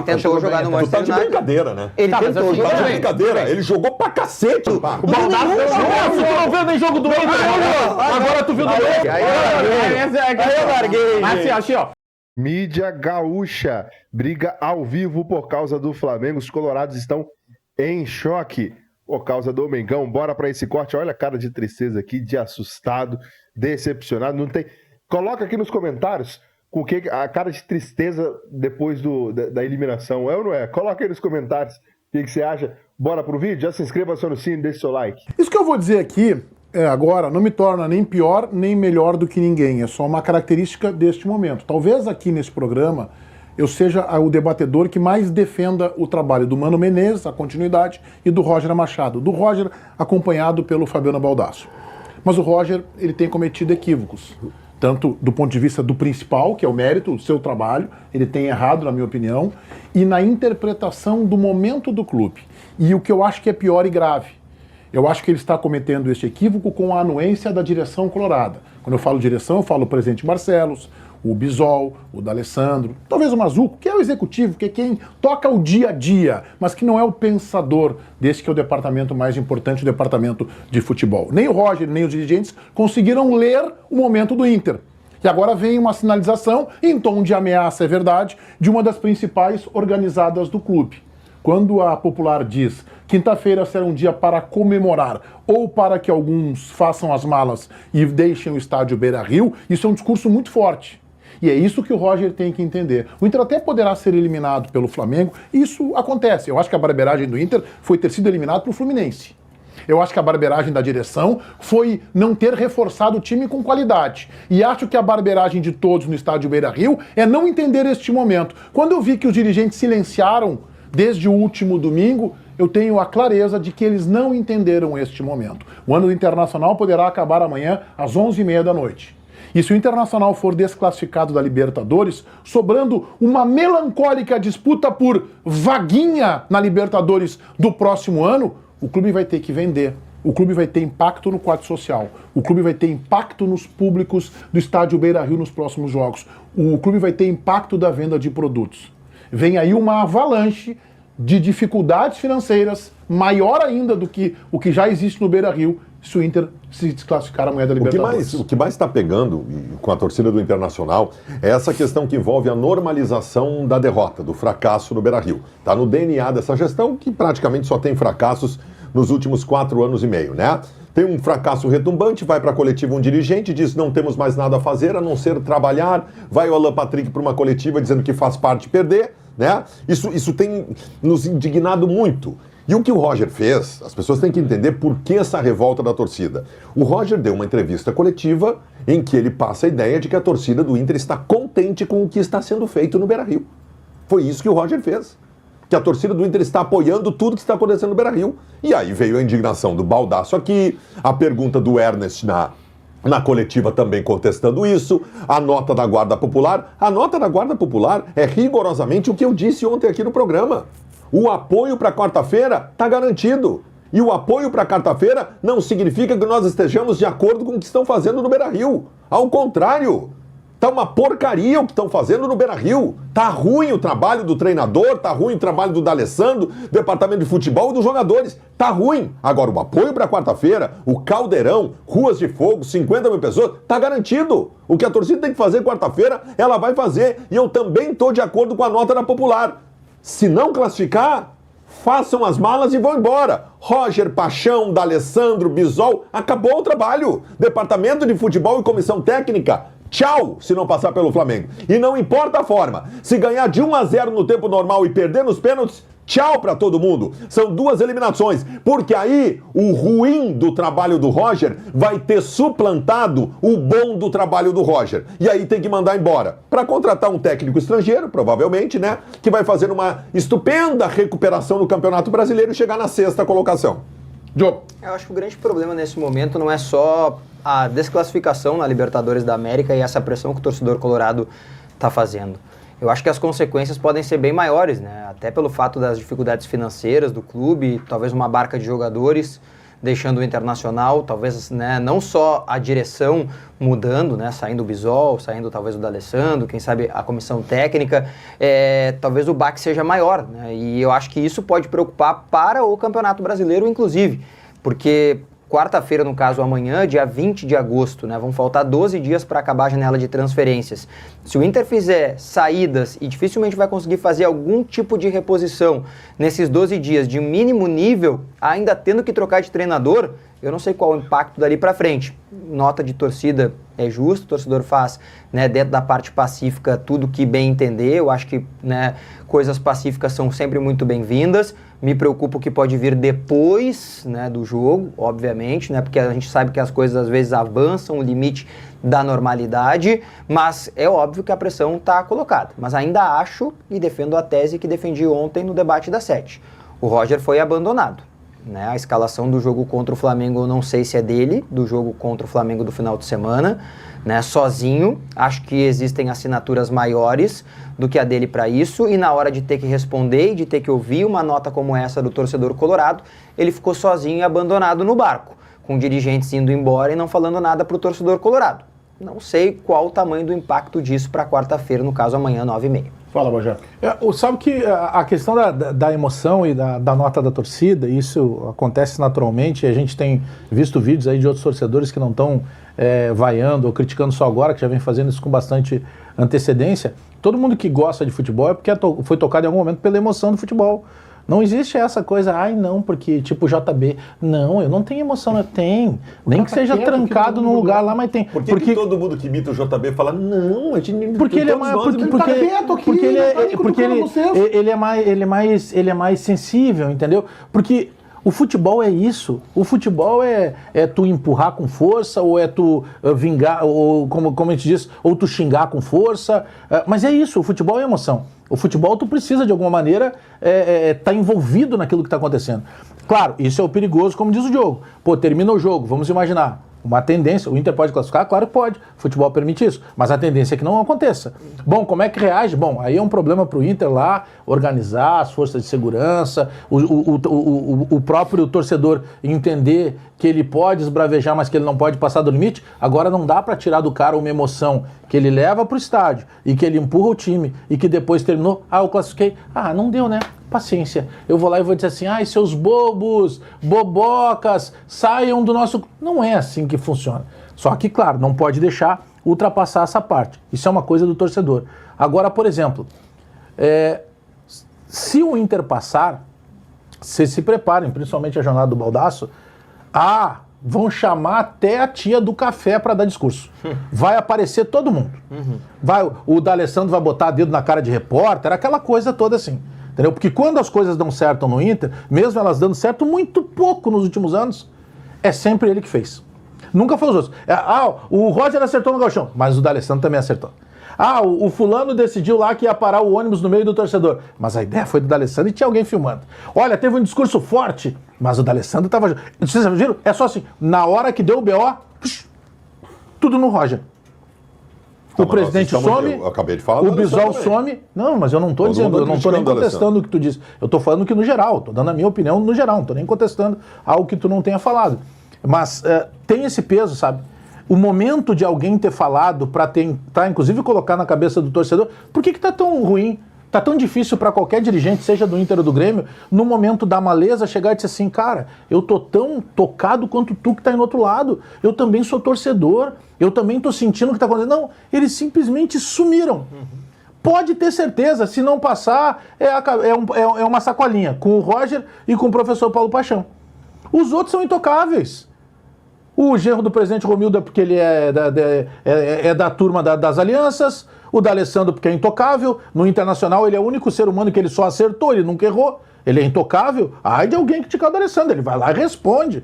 Ele tentou jogar no Manchester United. Tu tá de brincadeira, né? Ele tentou jogar. Tá de brincadeira. Ele jogou pra cacete. O Baldasso tu não viu nem jogo do Inter. Agora tu viu do Inter. Aí eu larguei. Mas achei, ó. Mídia gaúcha briga ao vivo por causa do Flamengo. Os colorados estão em choque por causa do Mengão. Bora pra esse corte. Olha a cara de tristeza aqui, de assustado, decepcionado. Não tem... Coloca aqui nos comentários com que a cara de tristeza depois da eliminação. É ou não é? Coloca aí nos comentários o que você acha. Bora pro vídeo? Já se inscreva, aciona o sino, deixe seu like. Isso que eu vou dizer aqui agora não me torna nem pior nem melhor do que ninguém. É só uma característica deste momento. Talvez aqui nesse programa eu seja o debatedor que mais defenda o trabalho do Mano Menezes, a continuidade, e do Roger Machado. Do Roger acompanhado pelo Fabiano Baldasso. Mas o Roger, ele tem cometido equívocos. Tanto do ponto de vista do principal, que é o mérito, o seu trabalho, ele tem errado, na minha opinião, e na interpretação do momento do clube. E o que eu acho que é pior e grave, eu acho que ele está cometendo este equívoco com a anuência da direção colorada. Quando eu falo direção, eu falo o presidente Barcelos, o Bisol, o D'Alessandro, talvez o Mazuco, que é o executivo, que é quem toca o dia a dia, mas que não é o pensador desse que é o departamento mais importante, o departamento de futebol. Nem o Roger, nem os dirigentes conseguiram ler o momento do Inter. E agora vem uma sinalização, em tom de ameaça, é verdade, de uma das principais organizadas do clube. Quando a Popular diz quinta-feira será um dia para comemorar ou para que alguns façam as malas e deixem o estádio Beira-Rio, isso é um discurso muito forte. E é isso que o Roger tem que entender. O Inter até poderá ser eliminado pelo Flamengo, isso acontece. Eu acho que a barbeiragem do Inter foi ter sido eliminado pelo Fluminense. Eu acho que a barbeiragem da direção foi não ter reforçado o time com qualidade. E acho que a barbeiragem de todos no estádio Beira-Rio é não entender este momento. Quando eu vi que os dirigentes silenciaram desde o último domingo, eu tenho a clareza de que eles não entenderam este momento. O ano do Internacional poderá acabar amanhã às 11h30 da noite. E se o Internacional for desclassificado da Libertadores, sobrando uma melancólica disputa por vaguinha na Libertadores do próximo ano, o clube vai ter que vender. O clube vai ter impacto no quadro social. O clube vai ter impacto nos públicos do estádio Beira-Rio nos próximos jogos. O clube vai ter impacto da venda de produtos. Vem aí uma avalanche de dificuldades financeiras maior ainda do que o que já existe no Beira-Rio se o Inter se desclassificar amanhã da Libertadores. O que mais está pegando com a torcida do Internacional é essa questão que envolve a normalização da derrota, do fracasso no Beira-Rio. Está no DNA dessa gestão que praticamente só tem fracassos nos últimos 4 anos e meio, né? Tem um fracasso retumbante, vai para a coletiva um dirigente, diz não temos mais nada a fazer a não ser trabalhar, vai o Alan Patrick para uma coletiva dizendo que faz parte perder, né? Isso tem nos indignado muito. E o que o Roger fez, as pessoas têm que entender por que essa revolta da torcida. O Roger deu uma entrevista coletiva em que ele passa a ideia de que a torcida do Inter está contente com o que está sendo feito no Beira-Rio. Foi isso que o Roger fez. Que a torcida do Inter está apoiando tudo que está acontecendo no Beira-Rio. E aí veio a indignação do Baldasso aqui, a pergunta do Ernest na coletiva também contestando isso, a nota da Guarda Popular. A nota da Guarda Popular é rigorosamente o que eu disse ontem aqui no programa. O apoio para quarta-feira está garantido. E o apoio para quarta-feira não significa que nós estejamos de acordo com o que estão fazendo no Beira-Rio. Ao contrário, tá uma porcaria o que estão fazendo no Beira-Rio. Tá ruim o trabalho do treinador, tá ruim o trabalho do D'Alessandro, departamento de futebol e dos jogadores. Tá ruim. Agora, o apoio para quarta-feira, o Caldeirão, Ruas de Fogo, 50 mil pessoas, tá garantido. O que a torcida tem que fazer quarta-feira, ela vai fazer. E eu também tô de acordo com a nota da Popular. Se não classificar, façam as malas e vão embora. Roger, Paixão, D'Alessandro, Bisol, acabou o trabalho. Departamento de futebol e comissão técnica, tchau, se não passar pelo Flamengo. E não importa a forma. Se ganhar de 1-0 no tempo normal e perder nos pênaltis, tchau pra todo mundo. São 2 eliminações. Porque aí o ruim do trabalho do Roger vai ter suplantado o bom do trabalho do Roger. E aí tem que mandar embora. Pra contratar um técnico estrangeiro, provavelmente, né? Que vai fazer uma estupenda recuperação no Campeonato Brasileiro e chegar na 6ª colocação. Diogo. Eu acho que o grande problema nesse momento não é só a desclassificação na Libertadores da América e essa pressão que o torcedor colorado está fazendo. Eu acho que as consequências podem ser bem maiores, né? Até pelo fato das dificuldades financeiras do clube, talvez uma barca de jogadores deixando o Internacional, talvez, né, não só a direção mudando, né, saindo o Bisol, saindo talvez o D'Alessandro, quem sabe a comissão técnica, talvez o baque seja maior, né, e eu acho que isso pode preocupar para o Campeonato Brasileiro, inclusive, porque quarta-feira, no caso amanhã, dia 20 de agosto, né, vão faltar 12 dias para acabar a janela de transferências. Se o Inter fizer saídas e dificilmente vai conseguir fazer algum tipo de reposição nesses 12 dias de mínimo nível, ainda tendo que trocar de treinador, eu não sei qual o impacto dali para frente. Nota de torcida é justo, o torcedor faz, né, dentro da parte pacífica tudo que bem entender. Eu acho que, né, coisas pacíficas são sempre muito bem-vindas. Me preocupa o que pode vir depois, né, do jogo, obviamente, né, porque a gente sabe que as coisas às vezes avançam o limite da normalidade, mas é óbvio que a pressão está colocada. Mas ainda acho e defendo a tese que defendi ontem no debate da 7. O Roger foi abandonado. Né, a escalação do jogo contra o Flamengo eu não sei se é dele, do jogo contra o Flamengo do final de semana, né, sozinho. Acho que existem assinaturas maiores do que a dele para isso, e na hora de ter que responder e de ter que ouvir uma nota como essa do torcedor colorado, ele ficou sozinho e abandonado no barco, com dirigentes indo embora e não falando nada para o torcedor colorado. Não sei qual o tamanho do impacto disso para quarta-feira, no caso amanhã, 9h30. Fala, Bojé. Sabe que a questão da emoção e da nota da torcida, isso acontece naturalmente, e a gente tem visto vídeos aí de outros torcedores que não estão vaiando ou criticando só agora, que já vem fazendo isso com bastante antecedência. Todo mundo que gosta de futebol é porque foi tocado em algum momento pela emoção do futebol. Não existe essa coisa, ai não, porque tipo JB. Não, eu não tenho emoção, eu tenho. Nem que seja trancado num lugar lá, mas tem. Por que todo mundo que imita o JB fala, não, a gente porque ele é mais. Ele é mais sensível, entendeu? Porque o futebol é isso. O futebol é tu empurrar com força, ou é tu vingar, ou como a gente diz, ou tu xingar com força. Mas é isso, o futebol é emoção. O futebol tu precisa, de alguma maneira, tá envolvido naquilo que está acontecendo. Claro, isso é o perigoso, como diz o Diogo. Pô, termina o jogo, vamos imaginar. Uma tendência, o Inter pode classificar? Claro que pode, o futebol permite isso, mas a tendência é que não aconteça. Bom, como é que reage? Bom, aí é um problema para o Inter lá organizar as forças de segurança, o próprio torcedor entender que ele pode esbravejar, mas que ele não pode passar do limite. Agora não dá para tirar do cara uma emoção que ele leva para o estádio e que ele empurra o time e que depois terminou, eu classifiquei, não deu, né? Paciência, eu vou lá e vou dizer assim, ai, seus bobos, bobocas, saiam do nosso... Não é assim que funciona. Só que, claro, não pode deixar ultrapassar essa parte. Isso é uma coisa do torcedor. Agora, por exemplo, se o Inter passar, vocês se preparem, principalmente a jornada do Baldasso, vão chamar até a tia do café para dar discurso. Vai aparecer todo mundo. O D'Alessandro vai botar dedo na cara de repórter, aquela coisa toda assim. Entendeu? Porque quando as coisas dão certo no Inter, mesmo elas dando certo muito pouco nos últimos anos, é sempre ele que fez. Nunca foi os outros. O Roger acertou no gauchão, mas o D'Alessandro também acertou. O fulano decidiu lá que ia parar o ônibus no meio do torcedor, mas a ideia foi do D'Alessandro e tinha alguém filmando. Olha, teve um discurso forte, mas o D'Alessandro estava... Vocês viram? É só assim, na hora que deu o BO, tudo no Roger. O presidente some, eu acabei de falar o Bisol some. Não, mas eu não estou dizendo, eu não estou nem contestando o que tu disse. Eu estou falando que no geral, estou dando a minha opinião no geral, não estou nem contestando algo que tu não tenha falado. Mas tem esse peso, sabe? O momento de alguém ter falado para tentar, inclusive, colocar na cabeça do torcedor, por que está tão ruim? Tá tão difícil para qualquer dirigente, seja do Inter ou do Grêmio, no momento da maleza, chegar e dizer assim, cara, eu tô tão tocado quanto tu que tá aí no outro lado. Eu também sou torcedor, eu também tô sentindo o que tá acontecendo. Não, eles simplesmente sumiram. Pode ter certeza, se não passar, é uma sacolinha, com o Roger e com o professor Paulo Paixão. Os outros são intocáveis. O genro do presidente Romildo é porque ele é da turma das alianças, o D'Alessandro porque é intocável, no Internacional ele é o único ser humano que ele só acertou, ele nunca errou, ele é intocável. Ai de alguém criticar o D'Alessandro, ele vai lá e responde.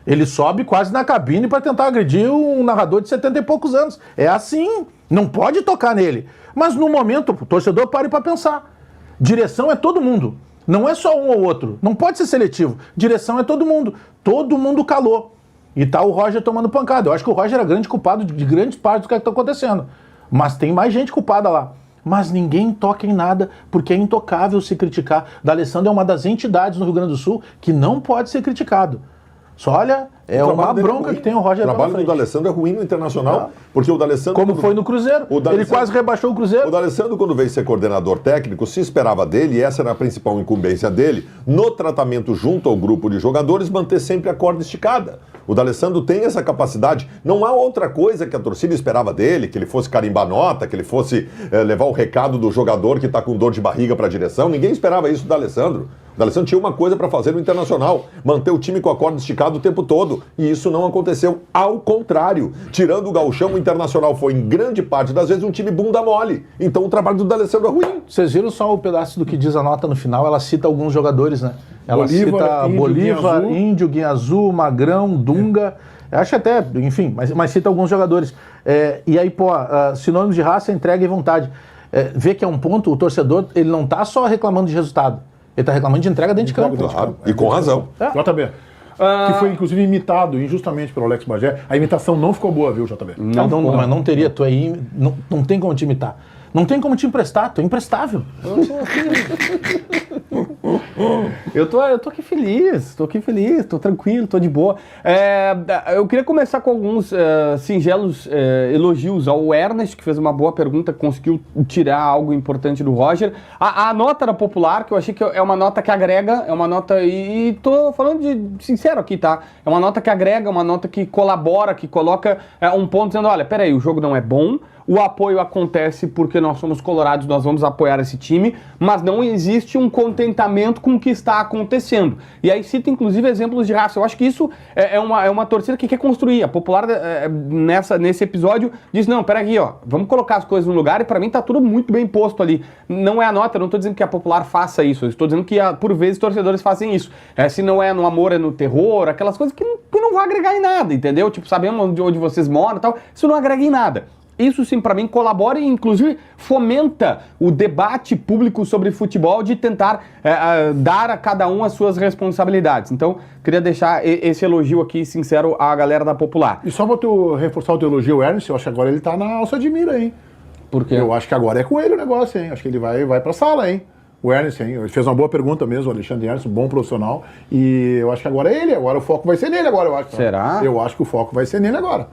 Ele sobe quase na cabine para tentar agredir um narrador de 70 e poucos anos. É assim, não pode tocar nele. Mas no momento, o torcedor pare para pensar. Direção é todo mundo, não é só um ou outro, não pode ser seletivo. Direção é todo mundo calou. E tá o Roger tomando pancada. Eu acho que o Roger é grande culpado de grandes partes do que está acontecendo. Mas tem mais gente culpada lá. Mas ninguém toca em nada, porque é intocável se criticar. D'Alessandro é uma das entidades no Rio Grande do Sul que não pode ser criticado. Só olha, é uma bronca que tem o Roger. O trabalho do D'Alessandro é ruim no Internacional, porque o D'Alessandro... Como foi no Cruzeiro. Ele quase rebaixou o Cruzeiro. O D'Alessandro, quando veio ser coordenador técnico, se esperava dele, e essa era a principal incumbência dele, no tratamento junto ao grupo de jogadores, manter sempre a corda esticada. O D'Alessandro tem essa capacidade. Não há outra coisa que a torcida esperava dele, que ele fosse carimbar nota, que ele fosse levar o recado do jogador que está com dor de barriga para a direção. Ninguém esperava isso do D'Alessandro. O D'Alessandro tinha uma coisa para fazer no Internacional, manter o time com a corda esticada o tempo todo. E isso não aconteceu. Ao contrário, tirando o Gauchão, o Internacional foi, em grande parte das vezes, um time bunda mole. Então o trabalho do D'Alessandro é ruim. Vocês viram só o pedaço do que diz a nota no final? Ela cita alguns jogadores, né? Ela cita Bolívar, Índio, Guinha Azul, Magrão, Dunga. Eu acho até, enfim, mas cita alguns jogadores. E aí, sinônimos de raça, entrega e vontade. Vê que é um ponto, o torcedor, ele não tá só reclamando de resultado. Ele tá reclamando de entrega dentro de campo. Claro, e com razão. JB, que foi inclusive imitado injustamente pelo Alex Bagé. A imitação não ficou boa, viu, JB? Mas não teria, tu aí, não tem como te imitar. Não tem como te emprestar, tu é imprestável. Eu tô aqui feliz, tô tranquilo, tô de boa. Eu queria começar com alguns singelos elogios ao Ernest, que fez uma boa pergunta, conseguiu tirar algo importante do Roger. A nota da Popular, que eu achei que é uma nota que agrega, é uma nota, e tô falando de sincero aqui, tá? É uma nota que agrega, uma nota que colabora, que coloca um ponto dizendo, olha, peraí, o jogo não é bom, o apoio acontece porque nós somos colorados, nós vamos apoiar esse time, mas não existe um contentamento com o que está acontecendo. E aí cita inclusive exemplos de raça. Eu acho que isso é uma torcida que quer construir. A Popular nesse episódio diz, não, peraí, vamos colocar as coisas no lugar, e pra mim tá tudo muito bem posto ali. Não é a nota, eu não tô dizendo que a Popular faça isso, eu estou dizendo que por vezes torcedores fazem isso. Se não é no amor, é no terror, aquelas coisas que não vão agregar em nada, entendeu? Tipo, sabemos onde vocês moram e tal, isso não agrega em nada. Isso sim, para mim, colabora e inclusive fomenta o debate público sobre futebol, de tentar dar a cada um as suas responsabilidades. Então, queria deixar esse elogio aqui sincero à galera da Popular. E só pra tu reforçar o teu elogio, o Ernest, eu acho que agora ele tá na alça de mira, hein? Por quê? Eu acho que agora é com ele o negócio, hein? Acho que ele vai pra sala, hein? O Ernest, hein? Ele fez uma boa pergunta mesmo, o Alexandre Ernest, um bom profissional. E eu acho que agora é ele, agora o foco vai ser nele agora, eu acho. Será? Eu acho que o foco vai ser nele agora.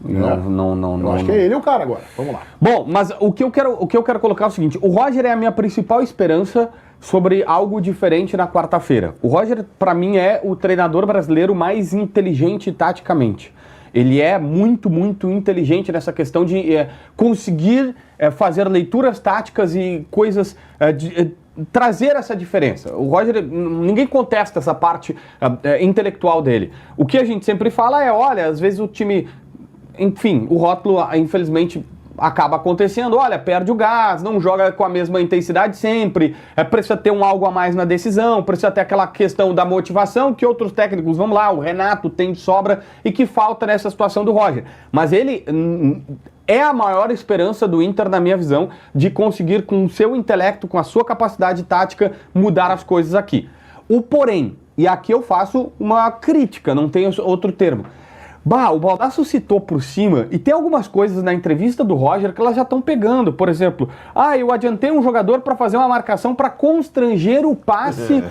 Não. Eu acho que é ele o cara agora. Vamos lá. Bom, mas o que eu quero colocar é o seguinte: o Roger é a minha principal esperança sobre algo diferente na quarta-feira. O Roger, para mim, é o treinador brasileiro mais inteligente taticamente. Ele é muito, muito inteligente nessa questão de conseguir fazer leituras táticas e coisas, trazer essa diferença. O Roger, ninguém contesta essa parte intelectual dele. O que a gente sempre fala é, olha, às vezes o time... Enfim, o rótulo, infelizmente, acaba acontecendo. Olha, perde o gás, não joga com a mesma intensidade sempre, precisa ter algo a mais na decisão, precisa ter aquela questão da motivação que outros técnicos, vamos lá, o Renato tem de sobra e que falta nessa situação do Roger. Mas ele é a maior esperança do Inter, na minha visão, de conseguir, com o seu intelecto, com a sua capacidade tática, mudar as coisas aqui. O porém, e aqui eu faço uma crítica, não tenho outro termo. O Baldasso citou por cima, e tem algumas coisas na entrevista do Roger que elas já estão pegando. Por exemplo, eu adiantei um jogador para fazer uma marcação para constranger o passe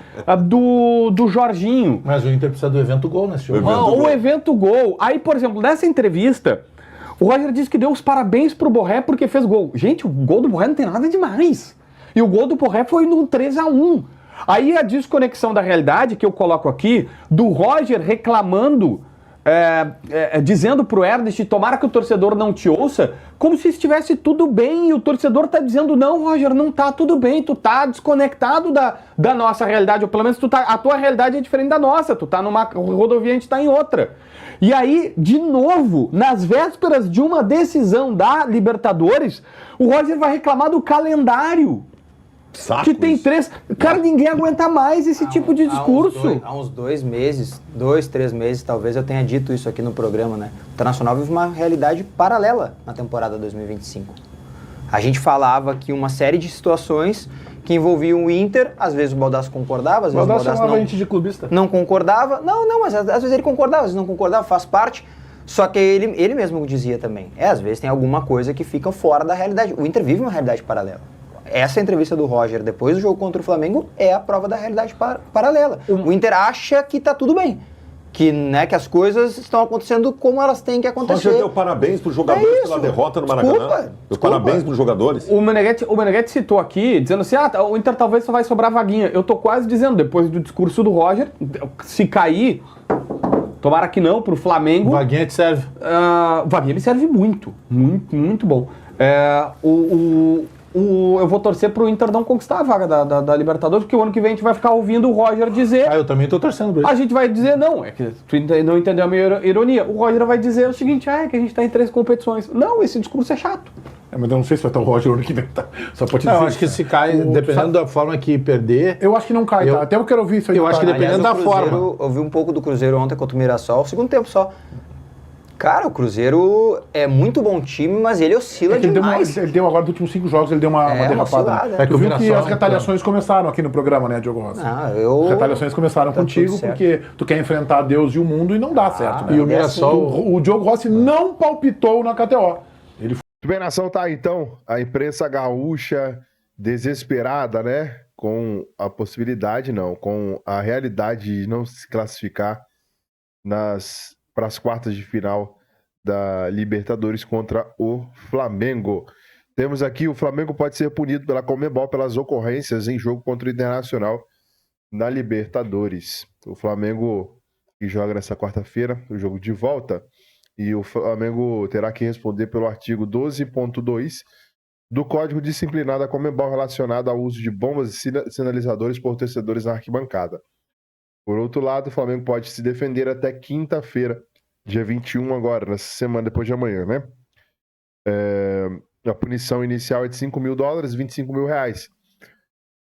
do Jorginho. Mas o Inter precisa do evento gol nesse jogo. O evento gol. Aí, por exemplo, nessa entrevista, o Roger disse que deu os parabéns pro Borré porque fez gol. Gente, o gol do Borré não tem nada demais. E o gol do Borré foi no 3-1. Aí a desconexão da realidade que eu coloco aqui, do Roger reclamando... dizendo pro Ernest, tomara que o torcedor não te ouça, como se estivesse tudo bem, e o torcedor tá dizendo, não, Roger, não tá tudo bem, tu tá desconectado da nossa realidade, ou pelo menos a tua realidade é diferente da nossa, tu tá numa rodovia, a gente tá em outra. E aí, de novo, nas vésperas de uma decisão da Libertadores, o Roger vai reclamar do calendário. Saco que tem isso. 3... Cara, ninguém aguenta mais esse tipo de discurso. Há uns 2 meses, 2, 3 meses, talvez eu tenha dito isso aqui no programa, né? O Internacional vive uma realidade paralela na temporada 2025. A gente falava que uma série de situações que envolviam o Inter, às vezes o Baldasso concordava, às vezes o Baldasso não, gente de clubista. não concordava. Não, mas às vezes ele concordava, às vezes não concordava, faz parte. Só que ele mesmo dizia também, às vezes tem alguma coisa que fica fora da realidade. O Inter vive uma realidade paralela. Essa entrevista do Roger, depois do jogo contra o Flamengo, é a prova da realidade paralela. O Inter acha que tá tudo bem. que, né, que as coisas estão acontecendo como elas têm que acontecer. Roger deu parabéns para os jogadores pela derrota no Maracanã. Deu parabéns para os jogadores. O Meneghetti citou aqui, dizendo assim, o Inter talvez só vai sobrar vaguinha. Eu tô quase dizendo, depois do discurso do Roger, se cair, tomara que não, pro Flamengo... Vaguinha te serve. Vaguinha me serve muito, muito, muito bom. Eu vou torcer pro Inter não conquistar a vaga da Libertadores, porque o ano que vem a gente vai ficar ouvindo o Roger dizer... eu também tô torcendo por isso. A gente vai dizer, não, é que tu não entendeu a minha ironia. O Roger vai dizer o seguinte, é que a gente tá em 3 competições. Não, esse discurso é chato. Mas eu não sei se vai estar o Roger ano que vem. Tá? Só pode dizer. Eu acho que se cai, dependendo da forma que perder... Eu acho que não cai, tá? Até eu quero ouvir isso aí. Eu acho que dependendo da forma. Eu vi um pouco do Cruzeiro ontem contra o Mirassol, segundo tempo só. Cara, o Cruzeiro é muito bom time, mas ele oscila demais. Ele deu agora, dos últimos 5 jogos, ele deu uma derrapada. Oscilada. Tu viu que as retaliações começaram aqui no programa, né, Diogo Rossi? As retaliações começaram contigo, porque tu quer enfrentar Deus e o mundo e não dá certo. Né? E o Mirassol... O Diogo Rossi não palpitou na KTO. Muito bem, nação, tá então. A imprensa gaúcha desesperada, né? Com a possibilidade, não, com a realidade de não se classificar para as quartas de final da Libertadores contra o Flamengo. Temos aqui, o Flamengo pode ser punido pela Conmebol pelas ocorrências em jogo contra o Internacional na Libertadores. O Flamengo que joga nessa quarta-feira, o jogo de volta, e o Flamengo terá que responder pelo artigo 12.2 do Código Disciplinar da Conmebol relacionado ao uso de bombas e sinalizadores por torcedores na arquibancada. Por outro lado, o Flamengo pode se defender até quinta-feira, dia 21 agora, nessa semana depois de amanhã, né? A punição inicial é de $5 mil, R$25 mil.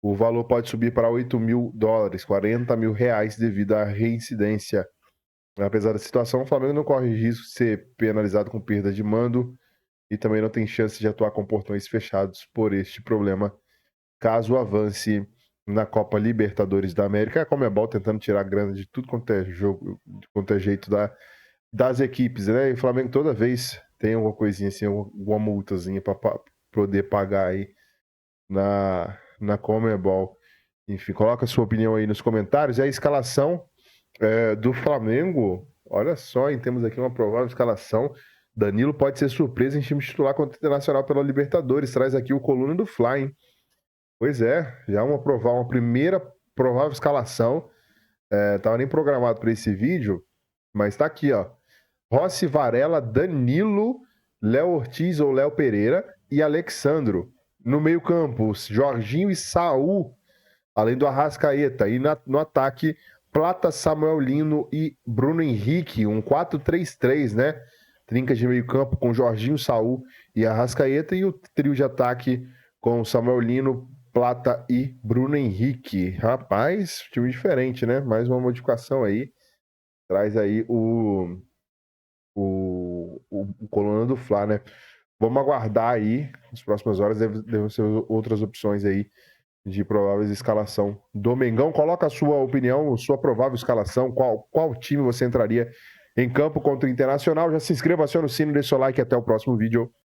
O valor pode subir para $8 mil, R$40 mil devido à reincidência. Apesar da situação, o Flamengo não corre risco de ser penalizado com perda de mando e também não tem chance de atuar com portões fechados por este problema, caso avance na Copa Libertadores da América. A Conmebol tentando tirar grana de tudo quanto é jogo, quanto é jeito das equipes, né? E o Flamengo toda vez tem alguma coisinha assim, alguma multazinha para poder pagar aí na Conmebol. Enfim, coloca a sua opinião aí nos comentários. E a escalação do Flamengo, olha só, hein? Temos aqui uma provável escalação. Danilo pode ser surpresa em time titular contra o Internacional pela Libertadores. Traz aqui o coluna do Fly, hein? Pois é, já uma primeira provável escalação. Tava nem programado para esse vídeo, mas tá aqui, ó. Rossi, Varela, Danilo, Léo Ortiz ou Léo Pereira e Alexandro. No meio-campo, Jorginho e Saul, além do Arrascaeta. E no ataque, Plata, Samuel Lino e Bruno Henrique. Um 4-3-3, né? Trincas de meio-campo com Jorginho, Saul e Arrascaeta. E o trio de ataque com Samuel Lino, Plata e Bruno Henrique. Rapaz, time diferente, né? Mais uma modificação aí. Traz aí o coluna do Fla, né? Vamos aguardar aí. Nas próximas horas devem ser outras opções aí de prováveis escalação do Mengão. Coloca a sua opinião, sua provável escalação. Qual time você entraria em campo contra o Internacional? Já se inscreva, acione o sino, deixe seu like e até o próximo vídeo.